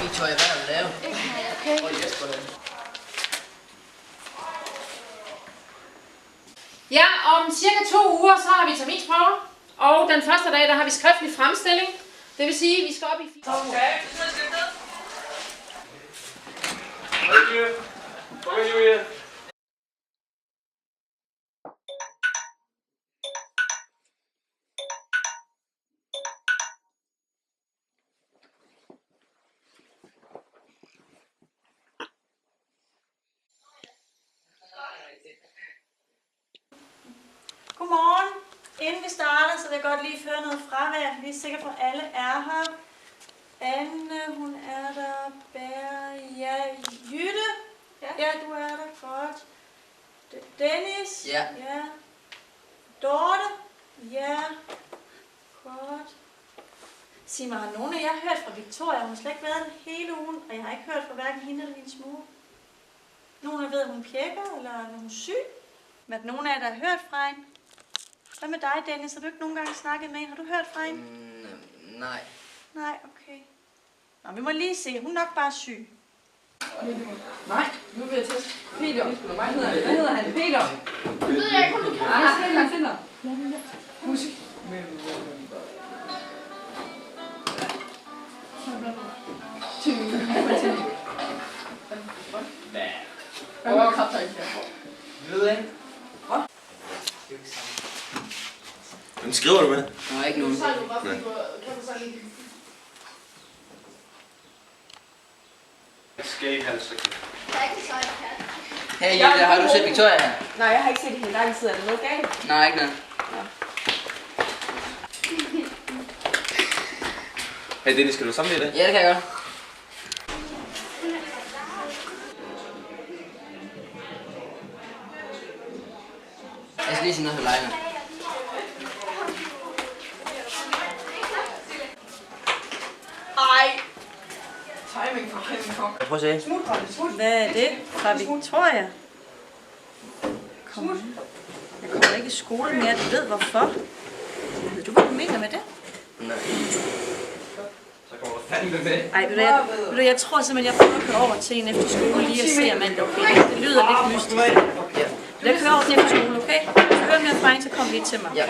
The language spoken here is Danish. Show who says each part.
Speaker 1: Victoria, hvad har du lavet?
Speaker 2: Okay.
Speaker 1: Og Jesper den.
Speaker 3: Ja, om cirka 2 uger, så har vi terminsprøver. Og den første dag, der har vi skriftlig fremstilling. Det vil sige, at vi skal op i 4 uger.
Speaker 4: Okay, hej Julie. Kom ind, Julie.
Speaker 2: Godmorgen. Inden vi starter, så vil jeg godt lige føre noget fravær. Vi er sikre på, at alle er her. Anne, hun er der. Bær, ja. Jytte. Ja, du er der. Godt. Dennis.
Speaker 1: Ja.
Speaker 2: Ja. Dorte. Ja. Godt. Sig mig, har nogen af jer hørt fra Victoria? Hun har slet ikke været der hele ugen, og jeg har ikke hørt fra hverken hende eller hendes mor. Nogen af ved, at hun pjekker, eller er hun syg? Men er nogen af jer, der har hørt fra hende? Hvad med dig, Dennis? Har du ikke nogen gange snakket med hende? Har du hørt fra hende?
Speaker 1: Nej.
Speaker 2: Nej, okay. Nå, vi må lige se. Hun er nok bare syg.
Speaker 5: Nej, nu vil jeg teste. Peter. Hvad hedder han? Peter.
Speaker 2: Det ved jeg ikke, om du kan.
Speaker 5: Jeg finder. Musik. Hvad krafter ikke her?
Speaker 1: Ved ikke.
Speaker 4: Hvem skriver du med?
Speaker 1: Nej, ikke nogen.
Speaker 4: Skal ikke have det så
Speaker 1: Hey Julia, har du set Victoria her?
Speaker 5: Nej, jeg har ikke set det hele lang tid. Er der noget galt?
Speaker 1: Nej, ikke noget.
Speaker 4: Hey Dennis, skal du samle i det?
Speaker 1: Ja, det kan jeg godt. Jeg skal lige sige noget for Leila.
Speaker 5: Ej. Timing for Kevin Kong.
Speaker 1: Prøv at se.
Speaker 5: Smut.
Speaker 2: Hvad er det fra Victoria? Kom ind. Jeg kommer ikke i skole mere. Du ved hvorfor. Ved du, hvad du mener med det?
Speaker 1: Nej.
Speaker 4: Så kommer du fandme med.
Speaker 2: Ej, ved du, jeg tror simpelthen, jeg prøver at køre over til en efter skole lige at se, om alt er okay. Det lyder lidt mystisk.
Speaker 1: Ja.
Speaker 2: Jeg kører over til efter skole, okay? Hvis du hører mere fra en, så kom lige til mig.
Speaker 1: Ja.